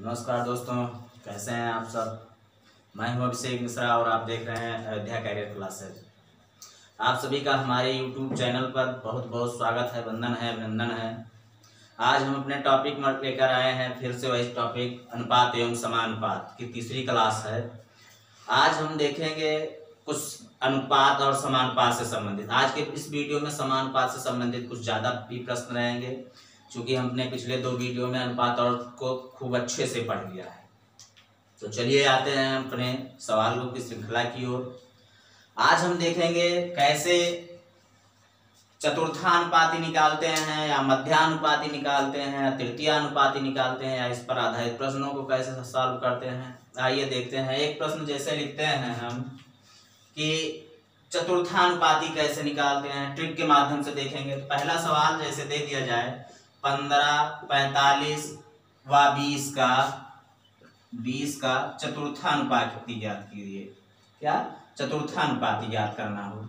नमस्कार दोस्तों, कैसे हैं आप सब। मैं हूं अभिषेक मिश्रा और आप देख रहे हैं अयोध्या कैरियर क्लासेज। आप सभी का हमारे YouTube चैनल पर बहुत बहुत स्वागत है, वंदन है, अभिनंदन है। आज हम अपने टॉपिक में लेकर आए हैं फिर से वही टॉपिक, अनुपात एवं समानुपात की तीसरी क्लास है। आज हम देखेंगे कुछ अनुपात और समानुपात से संबंधित। आज के इस वीडियो में समानुपात से संबंधित कुछ ज़्यादा भी प्रश्न रहेंगे, क्योंकि हमने पिछले 2 वीडियो में अनुपात और को खूब अच्छे से पढ़ लिया है। तो चलिए आते हैं अपने सवालों की श्रृंखला की ओर। आज हम देखेंगे कैसे चतुर्थानुपाती निकालते हैं या मध्यानुपाती निकालते हैं या तृतीयानुपाती निकालते हैं या इस पर आधारित प्रश्नों को कैसे सॉल्व करते हैं। आइए देखते हैं। एक प्रश्न जैसे लिखते हैं हम कि चतुर्थानुपाती कैसे निकालते हैं, ट्रिक के माध्यम से देखेंगे। तो पहला सवाल जैसे दे दिया जाए 15, 45 व 20 का चतुर्थानुपाती ज्ञात कीजिए। क्या चतुर्थानुपाती ज्ञात करना हो।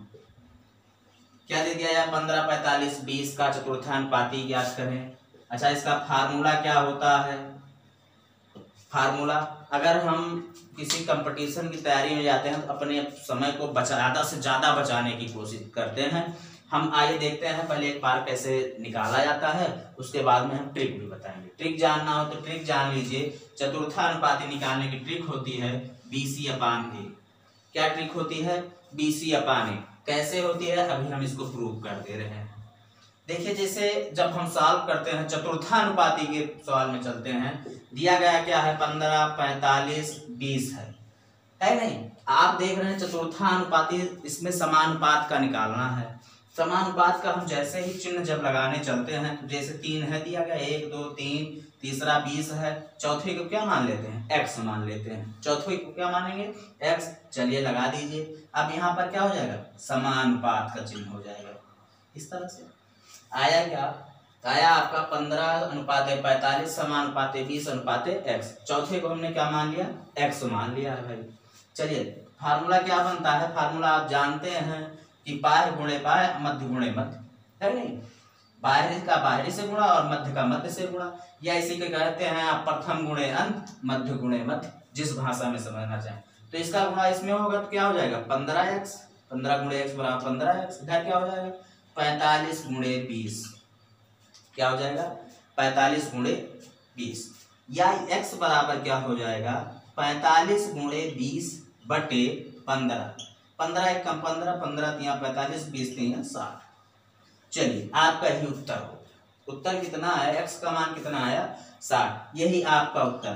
क्या दे दिया जाए 15, 45, 20 का चतुर्थानुपाती ज्ञात करें। अच्छा, इसका फार्मूला क्या होता है। फार्मूला, अगर हम किसी कंपटीशन की तैयारी में जाते हैं तो अपने समय को ज़्यादा से ज़्यादा बचाने की कोशिश करते हैं। हम आइए देखते हैं पहले एक बार कैसे निकाला जाता है, उसके बाद में हम ट्रिक भी बताएंगे। ट्रिक जानना हो तो ट्रिक जान लीजिए। चतुर्थानुपाती निकालने की ट्रिक होती है BC/A। क्या ट्रिक होती है? BC/A। कैसे होती है अभी हम इसको प्रूव कर दे रहे हैं। देखिए, जैसे जब हम सॉल्व करते हैं चतुर्थानुपाती के सवाल में चलते हैं, दिया गया क्या है 15, 45, 20 है नहीं। आप देख रहे हैं चतुर्थानुपाती, इसमें समानुपात का निकालना है। समानुपात का हम जैसे ही चिन्ह जब लगाने चलते हैं, तो जैसे 3 है दिया गया, 1 2 3, तीसरा 20 है, चौथे को क्या मान लेते हैं? x मान लेते हैं। चौथे को क्या मानेंगे? x। चलिए लगा दीजिए। अब यहाँ पर क्या हो जाएगा? समानुपात का चिन्ह हो जाएगा। इस तरह से आया क्या? आया आपका 15/45 समानुपाते 20/x। चौथे को हमने क्या मान लिया? x मान लिया है भाई। चलिए, फार्मूला क्या बनता है? फार्मूला आप जानते हैं कि बाह्य गुणे बाह्य, मध्य गुणे मध्य, है नहीं। बाहरी का बाहरी से गुणा और मध्य का मध्य से गुणा, या इसी को कहते हैं आप प्रथम गुणे अंत, मध्य गुणे मध्य, जिस भाषा में समझना चाहें। तो इसका गुणा इसमें होगा तो क्या हो जाएगा? 15x। 15 गुणे x बराबर 15x। इधर क्या हो जाएगा? 45 गुणे 20। क्या हो जाएगा? 45 गुणे 20, या x बराबर क्या हो जाएगा? 45 गुणे 20 बटे 15। 15 एक कम 15, 15 तिया 45, 20 तिया 60। चलिए, आपका ही उत्तर हो। उत्तर कितना है? x का मान कितना आया? 60। यही आपका उत्तर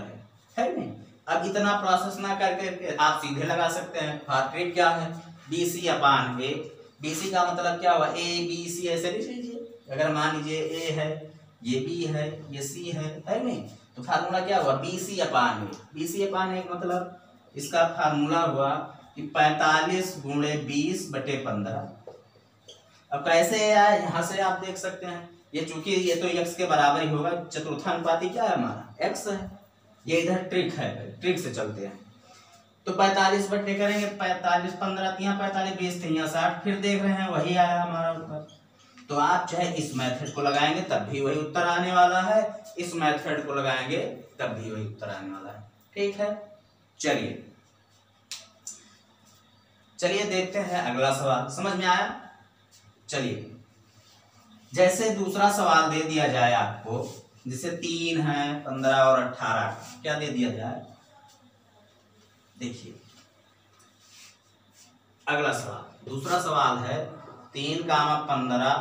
है नहीं। अब इतना प्रोसेस ना करके आप सीधे लगा सकते हैं। ट्रिक क्या है? BC/A। BC का मतलब क्या हुआ? A B C ऐसे लिख लीजिए। अगर मान लीजिए A है, ये B है, ये C है नहीं। तो फार्मूला क्या हुआ? BC/A। BC/A मतलब इसका फार्मूला हुआ कि 45 गुणे 20 बटे 15। अब कैसे आया? यहाँ से आप देख सकते हैं, ये चूंकि ये तो x के बराबर ही होगा। चतुर्थानुपाती क्या है हमारा? x है। ये इधर ट्रिक है, ट्रिक से चलते हैं। तो 45 बटे करेंगे 45, 15 तिया 45, 20 तिया 60। फिर देख रहे हैं वही आया हमारा उत्तर। तो आप चाहे इस मेथड को लगाएंगे तब भी वही उत्तर आने वाला है, इस मेथड को लगाएंगे तब भी वही उत्तर आने वाला है। ठीक है, चलिए देखते हैं अगला सवाल। समझ में आया? चलिए, जैसे दूसरा सवाल दे दिया जाए आपको, जैसे 3 है, 15 और 18। क्या दे दिया जाए? देखिए अगला सवाल, दूसरा सवाल है 3, 15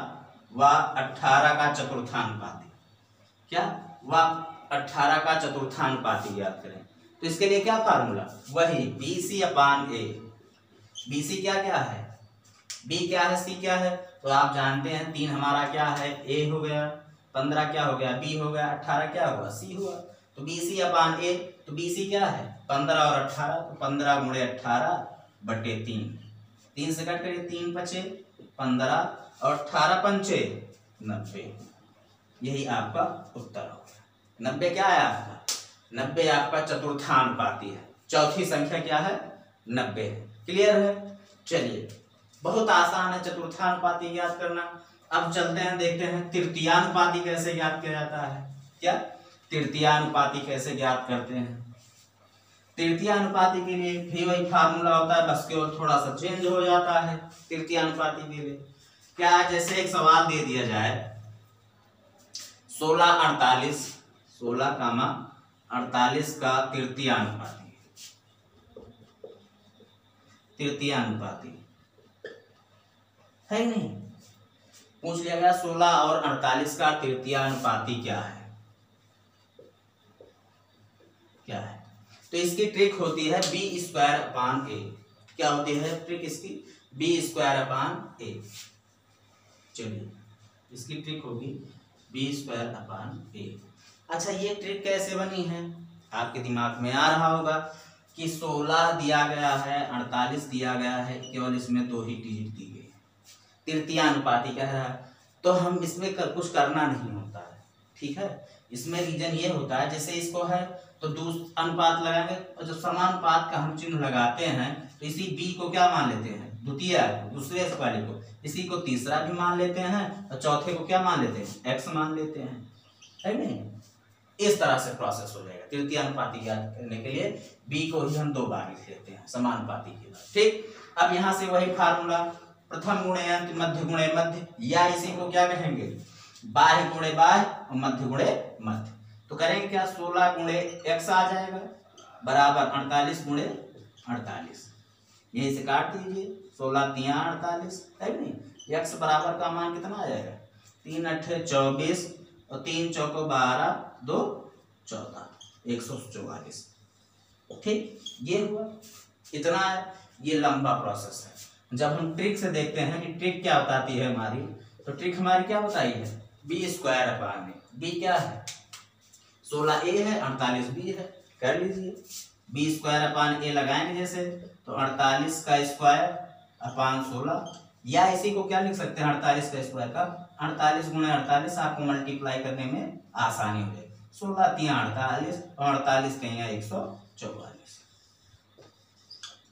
व 18 का चतुर्थानुपाती। क्या? व 18 का चतुर्थानुपाती याद करें। तो इसके लिए क्या फार्मूला? वही BC/A। BC क्या क्या है? B क्या है? C क्या है? तो आप जानते हैं 3 हमारा क्या है? A हो गया, 15 क्या हो गया? B हो गया, 18 क्या हुआ? C हुआ। तो BC/A। तो BC क्या है? 15 और 18। तो 15 गुणे 18 बटे 3। 3 से कट करिए, 3 पचे 15 और 18 पंचे 90। यही आपका उत्तर होगा। 90 क्या है आपका? 90 आपका चतुर्थानुपाती है। चौथी संख्या क्या है? 90 है। क्लियर है? चलिए, बहुत आसान है चतुर्थानुपाती ज्ञात करना। अब चलते हैं, देखते हैं तृतीयानुपाती कैसे ज्ञात किया जाता है। क्या? तृतीयानुपाती कैसे ज्ञात करते हैं? तृतीयानुपाती के लिए भी वही फार्मूला होता है, बस केवल थोड़ा सा चेंज हो जाता है। तृतीयानुपाती के लिए क्या, जैसे एक सवाल दे दिया जाए 16:48 का तृतीयानुपाती है नहीं, पूछ लिया गया 16 और 48 का तृतीयानुपाती क्या है, तो इसकी ट्रिक होती है b²/a। क्या होती है ट्रिक इसकी? b²/a। चलिए इसकी ट्रिक होगी b²/a। अच्छा, ये ट्रिक कैसे बनी है? आपके दिमाग में आ रहा होगा कि 16 दिया गया है, 48 दिया गया है, केवल इसमें 2 ही डिजिट दी गई है, तृतीयानुपाती कह रहा है, तो हम इसमें कुछ करना नहीं होता है। ठीक है, इसमें रीजन ये होता है, जैसे इसको है तो अनुपात लगाएंगे, और जब समानुपात का हम चिन्ह लगाते हैं तो इसी b को क्या मान लेते हैं? द्वितीय, दूसरे से पहले को, इसी को तीसरा भी मान लेते हैं, और चौथे को क्या मान लेते हैं? x मान लेते हैं, है नहीं? इस तरह से प्रोसेस हो जाएगा। तृतीयानुपाती ज्ञात करने के लिए b को ही हम 2 बार लिख लेते हैं समानुपाती के बाद। ठीक, अब यहाँ से वही फार्मूला, प्रथम गुणे अंत, मध्य गुणे मध्य, या इसी को क्या कहेंगे? बाह्य गुणे बाह्य और मध्य गुणे मध्य। तो करेंगे क्या? 16 गुणे x आ जाएगा बराबर 48 गुणे 48, यही से काट दीजिए, 16 × 3 = 48, है नहीं? x बराबर का मान कितना आ जाएगा? 3 × 8 = 24 और 3 × 4 = 12, 2 = 14, 144। ठीक, ये हुआ, इतना है। ये लंबा प्रोसेस है। जब हम ट्रिक से देखते हैं कि ट्रिक क्या बताती है हमारी, तो ट्रिक हमारी क्या बताई है? b²/a। b क्या है? 16a है, 48b है, कर लीजिए। b²/a लगाएंगे जैसे, तो 48 का स्क्वायर अपान 16, या इसी को क्या लिख सकते हैं? 48 का स्क्वायर का 48 गुणे 48, आपको मल्टीप्लाई करने में आसानी हो जाएगी। 16 × 3 = 48 और 48 × 3 = 144।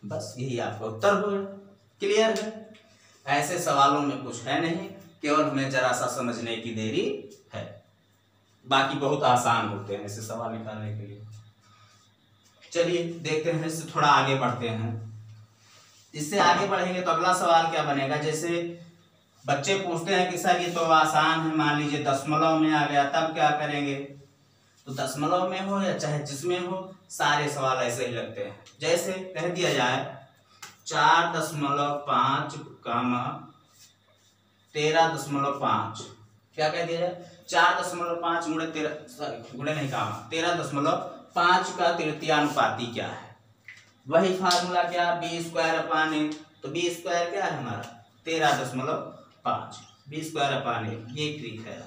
बस यही आपका उत्तर हो। क्लियर है? ऐसे सवालों में कुछ है नहीं, केवल हमें जरा सा समझने की देरी है, बाकी बहुत आसान होते हैं ऐसे सवाल निकालने के लिए। चलिए देखते हैं, इससे थोड़ा आगे बढ़ते हैं। इससे आगे बढ़ेंगे तो अगला सवाल क्या बनेगा? जैसे बच्चे पूछते हैं कि सर ये तो आसान है, मान लीजिए दशमलव में आ गया, तब क्या करेंगे? तो दशमलव में हो या चाहे जिसमें हो, सारे सवाल ऐसे ही लगते हैं। जैसे कह दिया जाए 4.5, 13.5, क्या कह दिया जाए? 4.5 गुणे 13.5 का तृतीयानुपाती क्या है? वही फार्मूला क्या? b²/a। तो b² क्या है हमारा? 13.5, b²/a, ये ट्रिक है।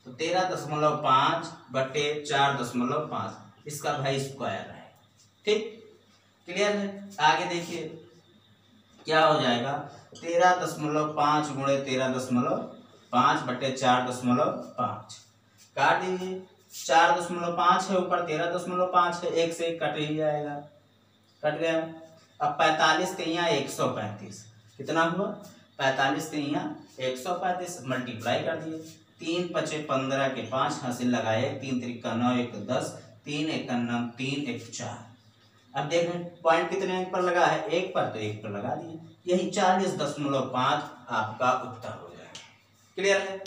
तो 13.5 बटे 4.5, इसका भाई स्क्वायर है। ठीक, क्लियर है? आगे देखिए क्या हो जाएगा? 13.5 गुणे 13.5 बटे 4.5, काट दीजिए। 4.5 है, ऊपर 13.5 है, 1 से 1 कट ही जाएगा, कट गया। अब 45 × 3 = 135, कितना हुआ? 45 × 3 = 135, मल्टीप्लाई कर दिए। 3 × 5 = 15 के 5 हासिल लगाए, 3 × 3 = 9, 1 × 10, 3 × 1 = 9, 3 × 1 = 4। अब देखें पॉइंट कितने अंक पर लगा है? 1 पर, तो 1 पर लगा दिए। यही 40.5 आपका उत्तर हो जाएगा। क्लियर है?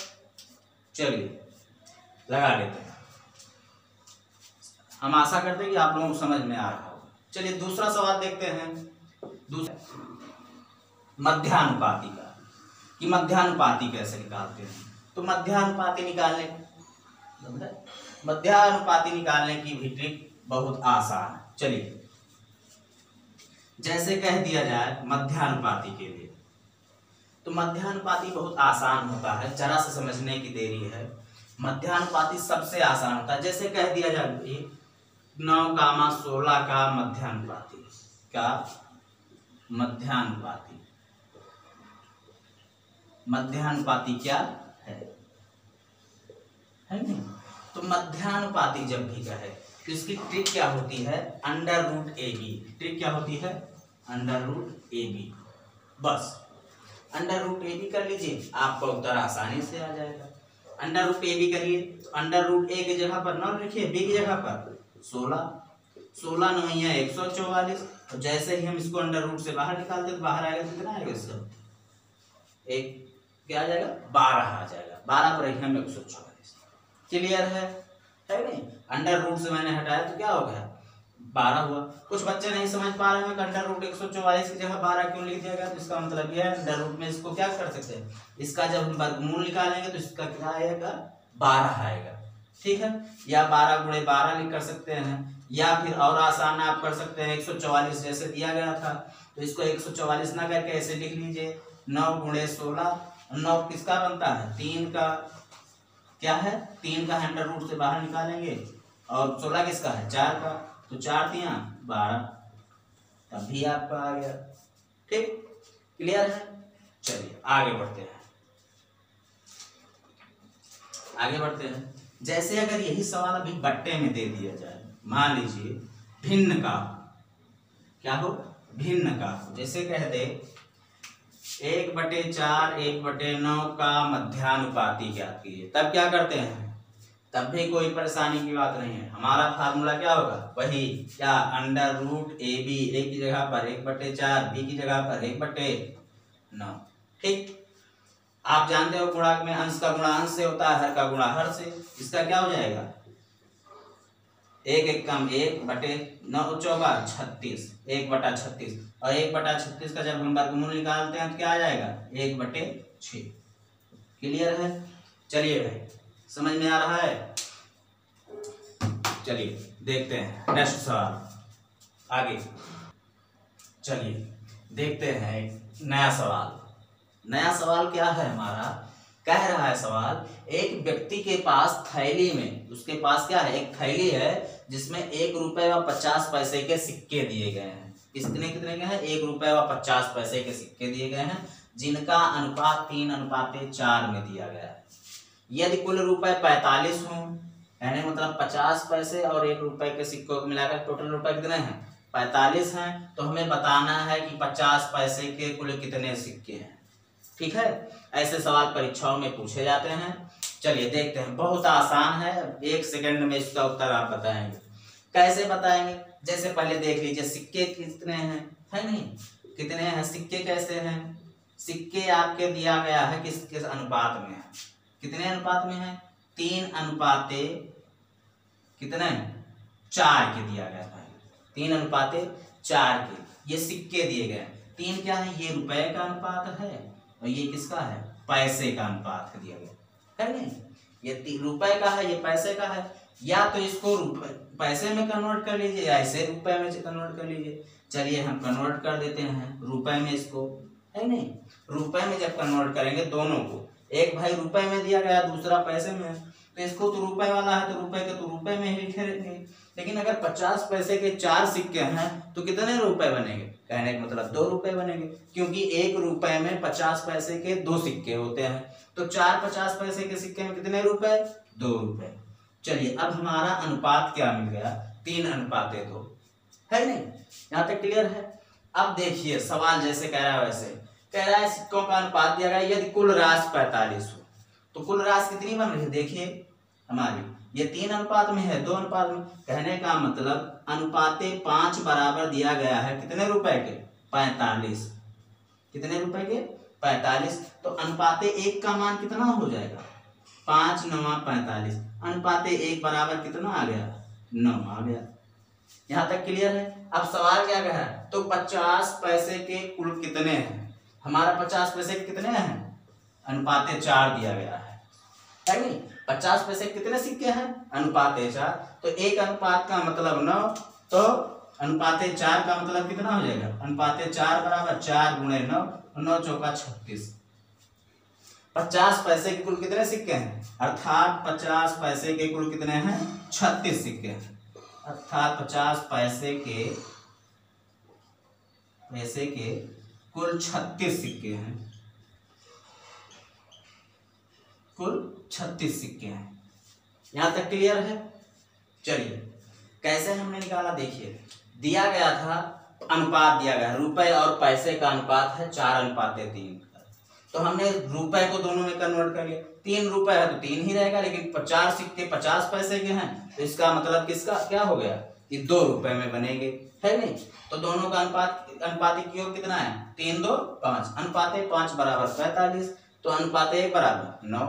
चलिए लगा लेते हैं। हम आशा करते हैं कि आप लोगों को समझ में आ रहा होगा। चलिए दूसरा सवाल देखते हैं। मध्यानुपाती का, कि मध्यानुपाती कैसे निकालते हैं। तो मध्यानुपाती निकालने की भी ट्रिक बहुत आसान है। चलिए जैसे कह दिया जाए मध्यानुपाती के लिए, तो मध्यानुपाती बहुत आसान होता है, जरा से समझने की देरी है। मध्यानुपाती सबसे आसान होता है। जैसे कह दिया जाए 9, 16 का मध्यानुपाती, का मध्यानुपाती क्या है नहीं? तो मध्यानुपाती जब भी कहे तो इसकी ट्रिक क्या होती है? √AB। ट्रिक क्या होती है? √AB। बस √AB कर लीजिए, आपका उत्तर आसानी से आ जाएगा। अंडर रूट ए बी करिए तो अंडर रूट ए की जगह पर 9 लिखिए, बी की जगह पर 16, 16 9 144। और जैसे ही हम इसको अंडर रूट से बाहर निकालते तो बाहर आएगा कितना आएगा, इसका एक क्या आ जाएगा 12 आ जाएगा, 12 पर हम 144। क्लियर है नहीं? अंडर रूट से मैंने हटाया तो क्या हो गया 12 हुआ। कुछ बच्चे नहीं समझ पा रहे हैं कि अंडर रूट 144 की जगह 12 क्यों लिख दिया गया, तो इसका मतलब यह है अंडर रूट में इसको क्या कर सकते हैं, इसका जब हम वर्गमूल निकालेंगे तो इसका क्या आएगा 12 आएगा। ठीक है, या 12 गुणे 12 लिख कर सकते हैं, या फिर और आसान आप कर सकते हैं 144 जैसे दिया गया था तो इसको 144 ना करके ऐसे लिख लीजिए 9 गुणे 16। 9 किसका बनता है 3 का, क्या है 3 का अंडर रूट से बाहर निकालेंगे, और 16 किसका है 4 का, तो 4 3 12, तब भी आपका आ गया। ठीक, क्लियर है? चलिए आगे बढ़ते हैं, आगे बढ़ते हैं। जैसे अगर यही सवाल अभी बट्टे में दे दिया जाए, मान लीजिए भिन्न का, क्या हो भिन्न का, जैसे कह दे 1/4 1/9 का मध्यानुपाती ज्ञात कीजिए, तब क्या करते हैं, तब भी कोई परेशानी की बात नहीं है। हमारा फार्मूला क्या होगा, वही क्या अंडर रूट ए बी, ए की जगह पर 1/4, बी की जगह पर 1/9। ठीक, आप जानते हो गुणांक में अंश का गुणा अंश से होता है, हर का गुणा हर से। इसका क्या हो जाएगा 1 1 कम 1/9 चौका 36, 1/36, और 1/36 का जब हम वर्गमूल निकालते हैं तो क्या आ जाएगा 1/6। क्लियर है? चलिए भाई समझ में आ रहा है? चलिए देखते हैं नेक्स्ट सवाल आगे। चलिए देखते हैं एक नया सवाल। नया सवाल क्या है हमारा, कह रहा है सवाल, एक व्यक्ति के पास थैली में, उसके पास क्या है एक थैली है जिसमें 1 रुपए व 50 पैसे के सिक्के दिए गए हैं। कितने कितने के हैं 1 रुपए व 50 पैसे के सिक्के दिए गए हैं, जिनका अनुपात 3:4 में दिया गया है। यदि कुल रुपए 45 हों, यानी मतलब 50 पैसे और 1 रुपए के सिक्कों को मिलाकर टोटल रुपए कितने हैं 45 हैं, तो हमें बताना है कि 50 पैसे के कुल कितने सिक्के हैं। ठीक है, ऐसे सवाल परीक्षाओं में पूछे जाते हैं। चलिए देखते हैं, बहुत आसान है, 1 सेकंड में इसका उत्तर आप बताएंगे। कैसे बताएंगे, जैसे पहले देख लीजिए सिक्के कितने हैं, है नहीं, कितने हैं सिक्के, कैसे हैं सिक्के आपके दिया गया है किस अनुपात में है, कितने अनुपात में है 3:4 के दिया गया था, 3:4 के ये सिक्के दिए गए। 3 क्या है, ये रुपए का अनुपात है और ये किसका है पैसे का अनुपात दिया गया है नहीं, ये रुपए का है ये पैसे का है, या तो इसको पैसे में कन्वर्ट कर लीजिए या ऐसे रुपए में कन्वर्ट कर लीजिए। चलिए हम कन्वर्ट कर देते हैं रुपए में इसको, है नहीं, रुपए में जब कन्वर्ट करेंगे दोनों को, एक भाई रुपए में दिया गया दूसरा पैसे में, तो इसको तो रुपए वाला है तो रुपए के तो रुपए में ही लिखे रहेंगे। लेकिन अगर 50 पैसे के 4 सिक्के हैं तो कितने रुपए बनेंगे, कहने का मतलब 2 रुपए बनेंगे, क्योंकि 1 रुपए में 50 पैसे के 2 सिक्के होते हैं, तो 4 50 पैसे के सिक्के में कितने रुपए 2 रुपए। चलिए अब हमारा अनुपात क्या मिल गया 3:2, है नहीं, यहाँ तक क्लियर है। अब देखिए सवाल जैसे कह रहा है वैसे कह रहा है सिक्कों का अनुपात दिया गया, यदि कुल राशि 45 हो तो कुल राशि कितनी बन रही है, देखिए हमारी ये 3 अनुपात में है 2 अनुपात में, कहने का मतलब अनुपाते 5 बराबर दिया गया है कितने रुपए के 45, कितने रुपए के 45, तो अनुपाते 1 का मान कितना हो जाएगा 5 9 45, अनुपाते 1 बराबर कितना आ गया 9 आ गया। यहाँ तक क्लियर है। अब सवाल क्या कह रहा है, तो 50 पैसे के कुल कितने हैं, हमारा 50 पैसे के कितने हैं अनुपाते 4 दिया गया है नहीं, 50 पैसे कितने सिक्के हैं अनुपाते 4, तो 1 अनुपात का मतलब 9, तो अनुपाते 4 का मतलब कितना हो जाएगा अनुपाते 4 बराबर 4 गुणे 9, 9 चौका 36। 50 पैसे के कुल कितने सिक्के हैं, अर्थात 50 पैसे के कुल कितने हैं 36 सिक्के हैं, अर्थात 50 पैसे के कुल 36 सिक्के हैं, कुल 36 सिक्के हैं। यहां तक क्लियर है। चलिए कैसे हमने निकाला, देखिए दिया गया था अनुपात दिया गया रुपए और पैसे का अनुपात है 4:3, तो हमने रुपए को दोनों में कन्वर्ट कर लिया। 3 रुपए है तो 3 ही रहेगा, लेकिन 50 सिक्के 50 पैसे के हैं तो इसका मतलब किसका क्या हो गया कि 2 रुपए में बनेंगे, है नहीं। तो दोनों का अनुपातिक योग कितना है 3 2 5, अनुपाते 5 बराबर 45, तो अनुपाते 1 बराबर 9।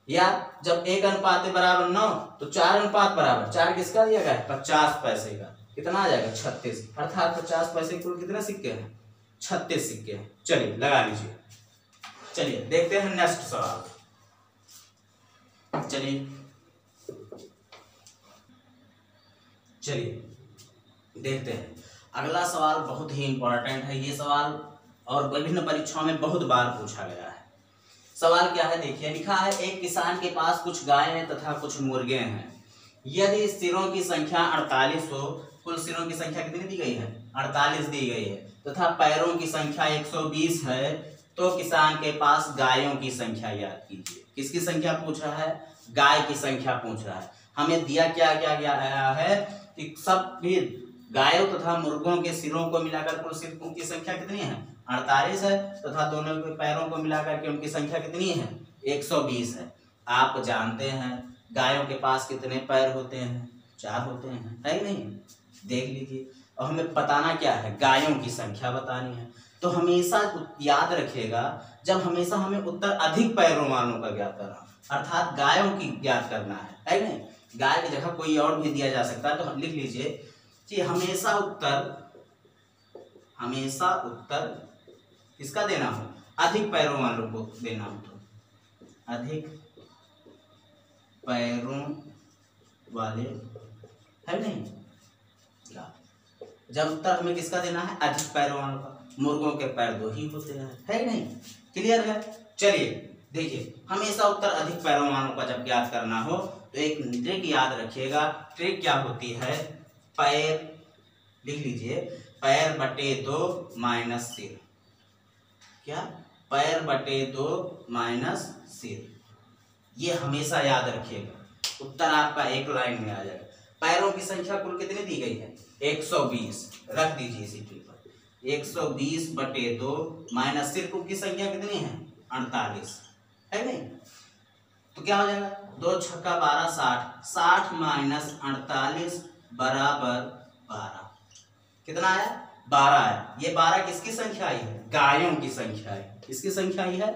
या जब 1 अनुपाते बराबर 9 तो 4 अनुपात बराबर 4 किसका दिया गया है 50 पैसे का, कितना आ जाएगा 36, अर्थात 50 पैसे कुल कितने सिक्के हैं 36 सिक्के हैं। चलिए लगा लीजिए। चलिए देखते हैं नेक्स्ट सवाल। चलिए देखते हैं अगला सवाल। बहुत ही इंपॉर्टेंट है ये सवाल और विभिन्न परीक्षाओं में बहुत बार पूछा गया है। सवाल क्या है देखिए, लिखा है एक किसान के पास कुछ गायें तथा कुछ मुर्गे हैं। यदि सिरों की संख्या 48 हो, कुल सिरों की संख्या कितनी दी गई है 48 दी गई है, तथा पैरों की संख्या 120 है, तो किसान के पास गायों की संख्या याद कीजिए। किसकी संख्या पूछ रहा है गाय की संख्या पूछ रहा है। हमें दिया क्या क्या गया है कि सब भी गायों तथा मुर्गों के सिरों को मिलाकर कुल सिरों की संख्या कितनी है 48 है, तथा दोनों के पैरों को मिलाकर के उनकी संख्या कितनी है 120 है। आप जानते हैं गायों के पास कितने पैर होते हैं 4 होते हैं, है नहीं, देख लीजिए। और हमें बताना क्या है गायों की संख्या बतानी है। तो हमेशा याद रखिएगा जब हमेशा हमें उत्तर अधिक पैरों वालों का ज्ञात करना, अर्थात गायों की ज्ञात करना है नहीं। गाय की जगह कोई और भी दिया जा सकता है, तो लिख लीजिए कि हमेशा उत्तर किसका देना हो अधिक पैरों वालों को देना हो, तो अधिक पैरों वाले, है नहीं। जब उत्तर हमें किसका देना है अधिक पैरों वालों का, मुर्गों के पैर 2 ही होते हैं, है नहीं, क्लियर है। चलिए देखिए हमेशा उत्तर अधिक पैरों वालों का जब ज्ञात करना हो तो एक ट्रिक याद रखिएगा। ट्रिक क्या होती है, पैर लिख लीजिए, पैर बटे 2 माइनस सिर। क्या पैर बटे 2 माइनस सिर, ये हमेशा याद रखिएगा। उत्तर आपका एक लाइन में आ जाएगा। पैरों की संख्या कुल कितनी दी गई है 120, रख दीजिए इसी ट्रिक पर। 120 बटे 2 माइनस सिर की संख्या कितनी है 48, है नहीं। तो क्या हो जाएगा 2 छक्का 12 60, 60 माइनस 48 बराबर 12, कितना आया 12 है। ये 12 किसकी संख्या आई है गायों की संख्या है। किसकी संख्या आई है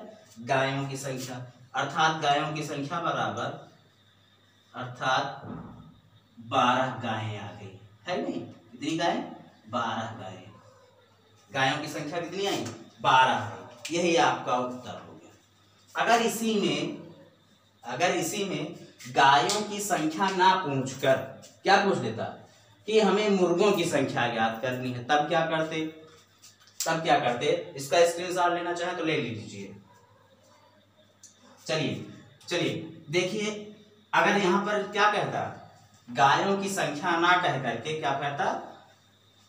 गायों की संख्या, अर्थात गायों की संख्या बराबर, अर्थात 12 गायें आ गई, है नहीं। कितनी गायें 12 गायें। गायों की संख्या कितनी आई 12 है। यही आपका उत्तर हो गया। अगर इसी में गायों की संख्या ना पूछकर क्या पूछ देता कि हमें मुर्गों की संख्या ज्ञात करनी है, तब क्या करते इसका स्क्रीनशॉट लेना चाहे तो ले लीजिए। चलिए देखिए, अगर यहाँ पर क्या कहता गायों की संख्या ना कह करके क्या कहता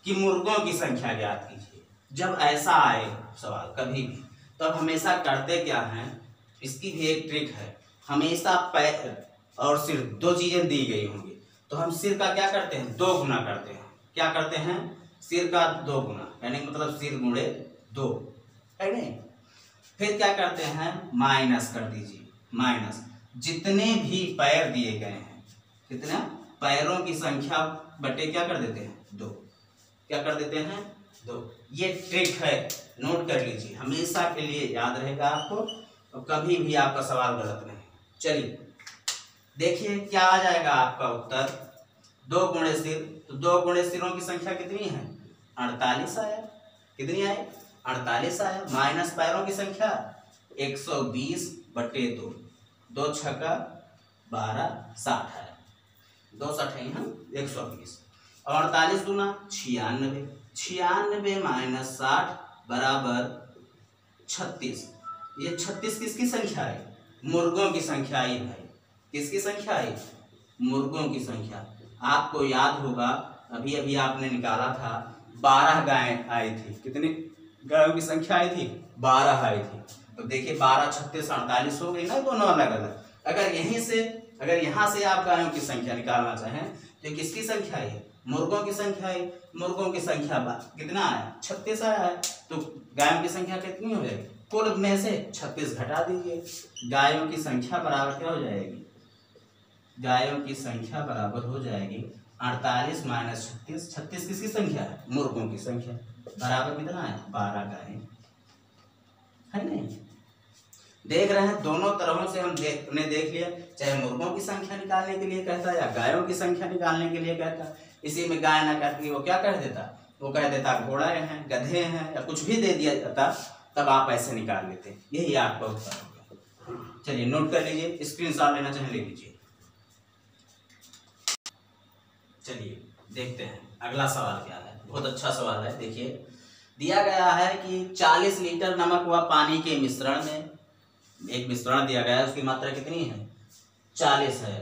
कि मुर्गों की संख्या ज्ञात कीजिए। जब ऐसा आए सवाल कभी भी, तब हमेशा करते क्या हैं, इसकी भी एक ट्रिक है। हमेशा पैर और सिर 2 चीजें दी गई होंगी तो हम सिर का क्या करते हैं 2 गुना करते हैं। क्या करते हैं सिर का 2 गुना, यानी मतलब सिर गुणे 2, है नहीं। फिर क्या करते हैं माइनस कर दीजिए, माइनस जितने भी पैर दिए गए हैं, कितना पैरों की संख्या बटे क्या कर देते हैं 2, क्या कर देते हैं 2। ये ट्रिक है, नोट कर लीजिए, हमेशा के लिए याद रहेगा आपको, तो कभी भी आपका सवाल गलत नहीं। चलिए देखिए क्या आ जाएगा आपका उत्तर 2 गुणे सिर, तो 2 गुणे सिरों की संख्या कितनी है 48 आया। कितनी आए 48 आया, माइनस पैरों की संख्या 120 बटे 2, 2 छक्का 12 60 है, 2 60 है 120, और 48 दूना 96, 96 माइनस 60 बराबर 36। ये 36 किसकी संख्या है मुर्गों की संख्या आई भाई। किसकी संख्या है मुर्गों की संख्या। आपको याद होगा अभी अभी आपने निकाला था 12 गायें आई थी। कितनी गायों की संख्या आई थी 12 आई थी। तो देखिए 12 36 48 हो गई ना दोनों अलग अलग। अगर यहाँ से आप गायों की संख्या निकालना चाहें तो किसकी संख्या है मुर्गों की संख्या है। मुर्गों की संख्या कितना आया 36 आया है, तो गायों की संख्या कितनी हो जाएगी कुल में से 36 घटा दीजिए। गायों की संख्या बराबर क्या हो जाएगी, गायों की संख्या बराबर हो जाएगी 48 माइनस 36। 36 किसकी संख्या है, मुर्गों की संख्या, बराबर कितना है 12 गायें, है नहीं। देख रहे हैं दोनों तरहों से हम देख लिया, चाहे मुर्गों की संख्या निकालने के लिए कहता या गायों की संख्या निकालने के लिए कहता। इसी में गाय ना कहती वो क्या कह देता, वो कह देता घोड़ा हैं, गधे हैं, या कुछ भी दे दिया जाता, तब आप ऐसे निकाल लेते। यही आपका उत्तर होगा। चलिए नोट कर लीजिए, स्क्रीनशॉट लेना चाहे ले लीजिए। चलिए देखते हैं अगला सवाल क्या है, बहुत अच्छा सवाल है। देखिए दिया गया है कि 40 लीटर नमक व पानी के मिश्रण में, एक मिश्रण दिया गया है, उसकी मात्रा कितनी है 40 है।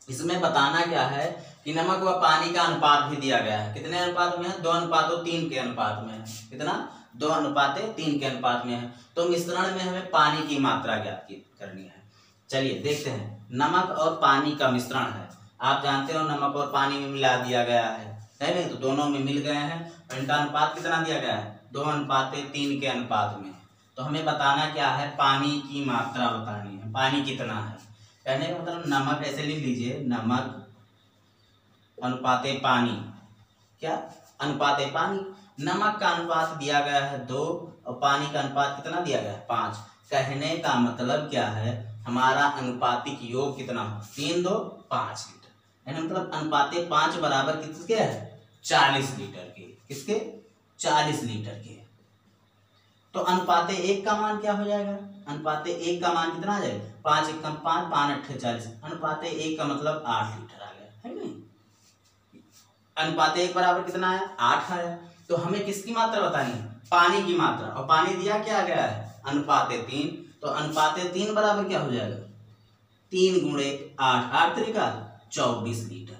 इसमें बताना क्या है कि नमक व पानी का अनुपात भी दिया गया है। कितने अनुपात में है, 2:3 के अनुपात में है। कितना, 2:3 के अनुपात में है। तो मिश्रण में हमें पानी की मात्रा ज्ञात करनी है। चलिए देखते हैं, नमक और पानी का मिश्रण है, आप जानते हो नमक और पानी में मिला दिया गया है नहीं, तो दोनों में मिल गए हैं। और इनका अनुपात कितना दिया गया है, 2:3 के अनुपात में। तो हमें बताना क्या है, पानी की मात्रा बतानी है, पानी कितना है। कहने का मतलब नमक ऐसे लिख लीजिए, नमक अनुपाते पानी, क्या अनुपाते पानी। नमक का अनुपात दिया गया है 2 और पानी का अनुपात कितना दिया गया है 5। कहने का मतलब क्या है, हमारा अनुपातिक योग कितना हो, 3, 2, 5 लीटर। यानी मतलब अनुपाते 5 बराबर किसके है 40 लीटर के, किसके 40 लीटर के। तो अनुपाते 1 का मान क्या हो जाएगा, अनुपाते 1 का मान कितना आ जाएगा, 5 × 5 5 × 8 40। अनुपाते 1 का मतलब 8 लीटर आ गया, है नहीं। अनुपाते 1 बराबर कितना है 8 आया। तो हमें किसकी मात्रा बतानी है, पानी की मात्रा। और पानी दिया क्या गया है अनुपाते 3। तो अनुपाते 3 बराबर क्या हो जाएगा, 3 × 8, 8 त्रिका 24 लीटर,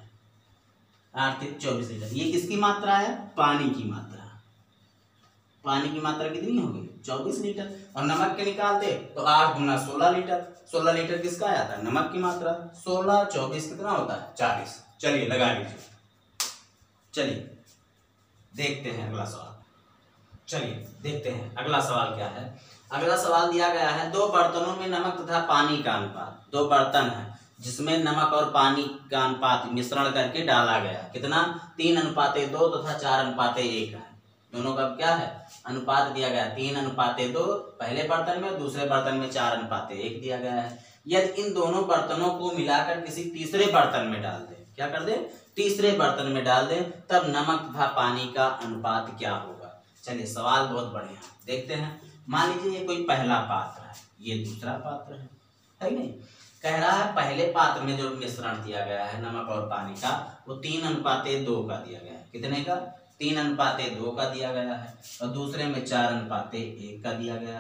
8 त्रिक 24 लीटर। ये किसकी मात्रा है, पानी की मात्रा। पानी की मात्रा कितनी होगी 24 लीटर। और नमक के निकालते तो 8 × 16 लीटर। 16 लीटर किसका आता है, नमक की मात्रा। 16 24 कितना होता है 40। चलिए लगा लीजिए। चलिए देखते हैं अगला सवाल। चलिए देखते हैं अगला सवाल क्या है। अगला सवाल दिया गया है, 2 बर्तनों में नमक तथा पानी का अनुपात। 2 बर्तन है जिसमें नमक और पानी का अनुपात मिश्रण करके डाला गया। कितना, 3:2 तथा 4:1 है। दोनों का क्या है अनुपात दिया गया, 3:2 पहले बर्तन में, दूसरे बर्तन में 4:1 दिया गया है। यदि इन दोनों बर्तनों को मिलाकर किसी तीसरे बर्तन में डाल दे, क्या कर दे, तीसरे बर्तन में डाल दे, तब नमक तथा पानी का अनुपात क्या होगा। चलिए सवाल बहुत बढ़िया, देखते हैं। मान लीजिए ये कोई पहला पात्र है, ये दूसरा पात्र है नहीं। कह रहा है पहले पात्र में जो मिश्रण दिया गया है नमक और पानी का, वो 3:2 का दिया गया है। कितने का, 3:2 का दिया गया है। और दूसरे में 4:1 का दिया गया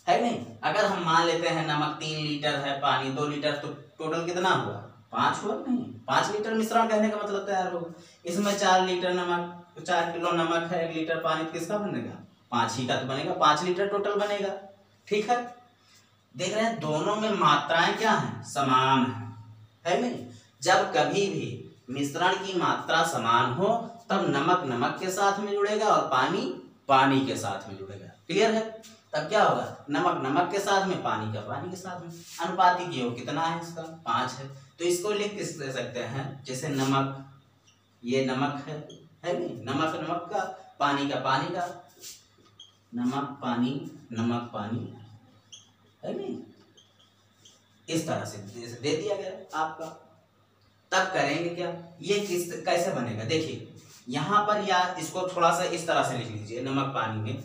है नहीं। अगर हम मान लेते हैं नमक 3 लीटर है, पानी 2 लीटर, तो टोटल कितना हुआ 5 हुआ नहीं, 5 लीटर मिश्रण कहने का मतलब तैयार होगा। इसमें 4 लीटर नमक, 4 किलो नमक है, 1 लीटर पानी, तो किसका बनेगा 5 ही का तो बनेगा, 5 लीटर टोटल बनेगा। ठीक है, देख रहे हैं दोनों में मात्राएं क्या हैं, समान है नहीं। जब कभी भी मिश्रण की मात्रा समान हो तब नमक नमक के साथ में जुड़ेगा और पानी पानी के साथ में जुड़ेगा। क्लियर है, तब क्या होगा, नमक नमक के साथ में, पानी का पानी के साथ में। अनुपातिक योग कितना है इसका 5 है। तो इसको लिख किस दे सकते हैं, जैसे नमक, ये नमक है नहीं, नमक नमक का, पानी का पानी का, नमक पानी है नहीं। इस तरह से दे दिया गया आपका। तब करेंगे क्या, ये किस कैसे बनेगा, देखिए यहाँ पर, या इसको थोड़ा सा इस तरह से लिख लीजिए, नमक पानी में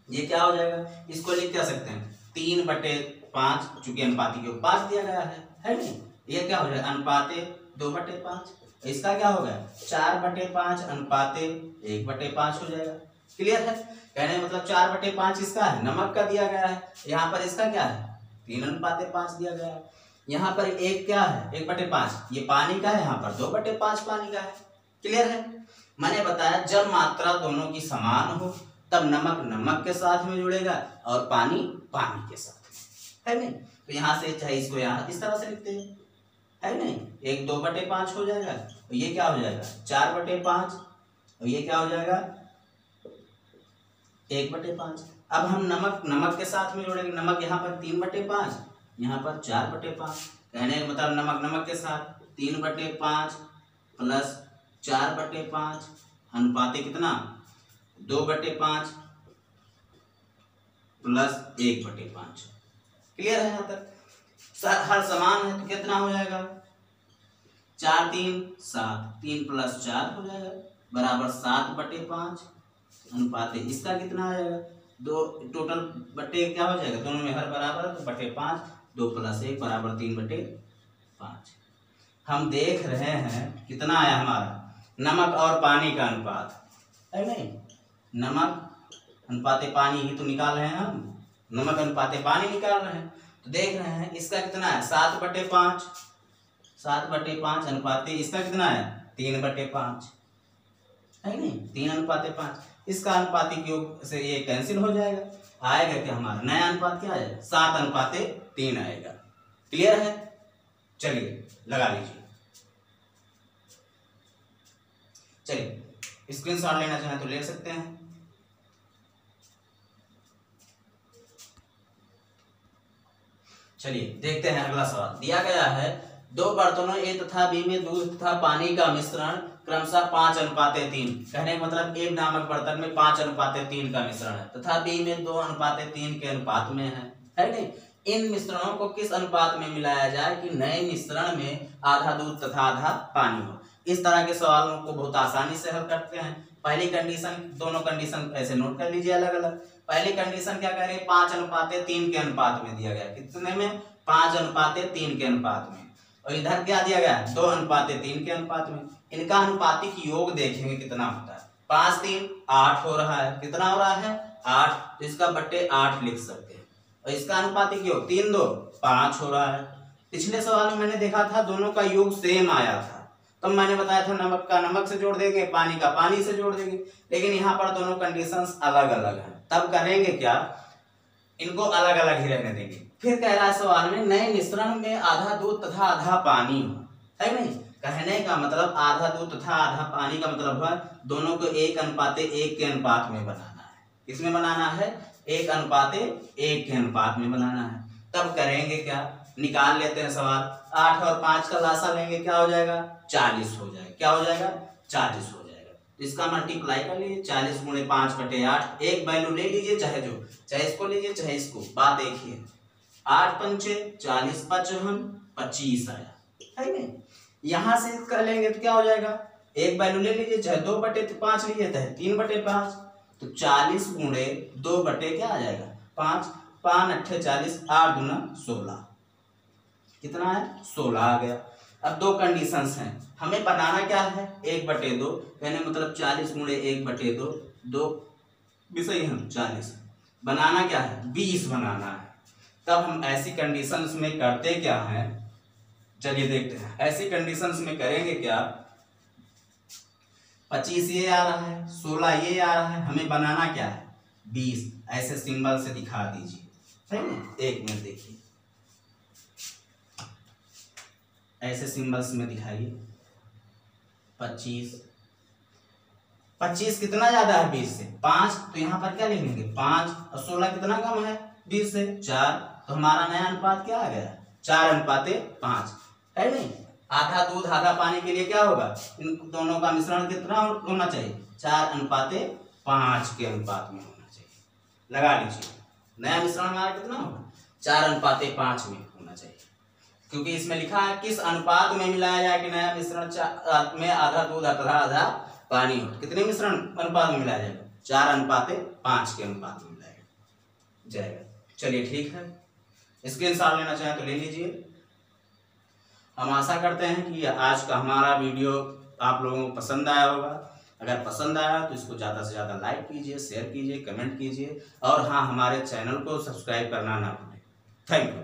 ये क्या हो जाएगा, इसको लिख क्या सकते हैं 3/5, चूंकि अनुपातिक योग 5 दिया गया है नहीं। ये क्या हो जाएगा अनुपाते 2/5। इसका क्या होगा 4/5 अनुपाते 1/5 हो जाएगा। क्लियर है, कहने का मतलब 4/5 इसका है, नमक का दिया गया है। यहाँ पर इसका क्या है 3:5 दिया गया है। यहाँ पर एक क्या है 1/5, ये पानी का है, यहाँ पर 2/5 पानी का है। क्लियर है, मैंने बताया जब मात्रा दोनों की समान हो तब नमक नमक के साथ में जुड़ेगा और पानी पानी के साथ में, है नहीं। तो यहाँ से चाहे इसको यहाँ इस तरह से लिखते हैं, है नहीं। एक 2/5 हो जाएगा, और ये क्या हो जाएगा 4/5, और ये क्या हो जाएगा 1/5। अब हम नमक के साथ में जोड़ेंगे। नमक यहाँ पर 3/5, यहाँ पर 4/5। कहने का मतलब नमक के साथ 3/5 प्लस 4/5 अनुपाते कितना 2/5 प्लस 1/5। क्लियर है यहाँ तक? हर समान है तो कितना हो जाएगा 4 3 7, 3 + 4 हो जाएगा बराबर 7/5 अनुपात इसका कितना आ जाएगा 2 टोटल बटे क्या हो जाएगा दोनों में हर बराबर है तो /5 2 + 1 बराबर 3/5। हम देख रहे हैं कितना आया हमारा नमक और पानी का अनुपात है नहीं, नमक अनुपाते पानी ही तो निकाल रहे हैं हम, नमक अनुपाते पानी निकाल रहे हैं तो देख रहे हैं इसका कितना है 7/5, 7/5 अनुपाते इसका कितना है 3/5 है नहीं, 3/5। इसका अनुपातिक योग से ये कैंसिल हो जाएगा, आएगा क्या हमारा नया अनुपात क्या आएगा 7/3 आएगा। क्लियर है? चलिए लगा लीजिए। चलिए स्क्रीनशॉट लेना चाहें तो ले सकते हैं। चलिए देखते हैं अगला सवाल दिया गया है 2 बर्तनों ए तथा बी में दूध तथा पानी का मिश्रण क्रमशः 5:3। कहने का मतलब एक नामक बर्तन में 5:3 का मिश्रण है तथा बी में 2:3 के अनुपात में है नहीं। इन मिश्रणों को किस अनुपात में मिलाया जाए कि नए मिश्रण में आधा दूध तथा आधा पानी हो। इस तरह के सवालों को बहुत आसानी से हल करते हैं। पहली कंडीशन, दोनों कंडीशन ऐसे नोट कर लीजिए अलग अलग। पहली कंडीशन क्या कह रही है 5:3 के अनुपात में दिया गया, कितने में 5:3 के अनुपात में, और इधर क्या दिया गया 2:3 के अनुपात में। इनका अनुपातिक योग देखेंगे कितना होता है 5 3 8 हो रहा है, कितना हो रहा है 8, तो इसका बट्टे 8 लिख सकते हैं। और इसका अनुपातिक योग 3 2 5 हो रहा है। पिछले सवाल में मैंने देखा था दोनों का योग सेम आया था, तब मैंने बताया था नमक का नमक से जोड़ देंगे, पानी का पानी से जोड़ देंगे, लेकिन यहाँ पर दोनों कंडीशंस अलग अलग हैं। तब करेंगे क्या, इनको अलग अलग ही रहने देंगे। फिर कह रहा है सवाल में नए मिश्रण में आधा दूध तथा आधा पानी हो, है नहीं। कहने का मतलब आधा दूध तथा आधा पानी का मतलब है दोनों को 1:1 के अनुपात में बनाना है। किसमें बनाना है 1:1 के अनुपात में बनाना है। तब करेंगे क्या, निकाल लेते हैं सवाल। 8 और 5 का लासा लेंगे, क्या हो जाएगा 40 हो जाएगा। क्या हो जाएगा 40 हो जाएगा। तो इसका मल्टीप्लाई कर लीजिए 40 × 5/8। एक वैल्यू ले लीजिए, चाहे इसको लीजिए चाहे इसको, बात एक ही है। 8 पंचे 40 55 25 आया, है नहीं। यहां से कर लेंगे तो क्या हो जाएगा, एक वैल्यू ले लीजिए, चाहे 2/5 लीजिए चाहे 3/5। तो 40 × 2 क्या आ जाएगा 5, 5 8 40, 8 दूना 16, कितना है 16 आ गया। अब दो कंडीशंस हैं, हमें बनाना क्या है 1/2, कहने मतलब 40 × 1/2, 2 भी सही है 40, बनाना क्या है 20 बनाना है। तब हम ऐसी कंडीशंस में करते क्या हैं, चलिए देखते हैं। ऐसी कंडीशंस में करेंगे क्या, 25 ये आ रहा है, 16 ये आ रहा है, हमें बनाना क्या है 20। ऐसे सिंबल से दिखा दीजिए, है ना। 1 मिनट देखिए, ऐसे सिंबल्स में दिखाइए। 25 कितना ज्यादा है 20 से 5, तो यहाँ पर क्या लिखेंगे 5, और 16 कितना कम है 20 से 4, तो हमारा नया अनुपात क्या आ गया 4:5, है नहीं। आधा दूध आधा पानी के लिए क्या होगा, इन दोनों का मिश्रण कितना होना चाहिए 4:5 के अनुपात में होना चाहिए। लगा लीजिए नया मिश्रण हमारा कितना होगा 4:5 में होना चाहिए, क्योंकि इसमें लिखा है किस अनुपात में मिलाया जाए कि नया मिश्रण में आधा दूध तथा आधा पानी हो। कितने मिश्रण अनुपात में मिलाया जाएगा 4:5 के अनुपात में मिलाया जाएगा। चलिए ठीक है, स्क्रीनशॉट लेना चाहें तो ले लीजिए। हम आशा करते हैं कि आज का हमारा वीडियो आप लोगों को पसंद आया होगा। अगर पसंद आया तो इसको ज़्यादा से ज़्यादा लाइक कीजिए, शेयर कीजिए, कमेंट कीजिए, और हाँ हमारे चैनल को सब्सक्राइब करना ना भूलें। Thank you.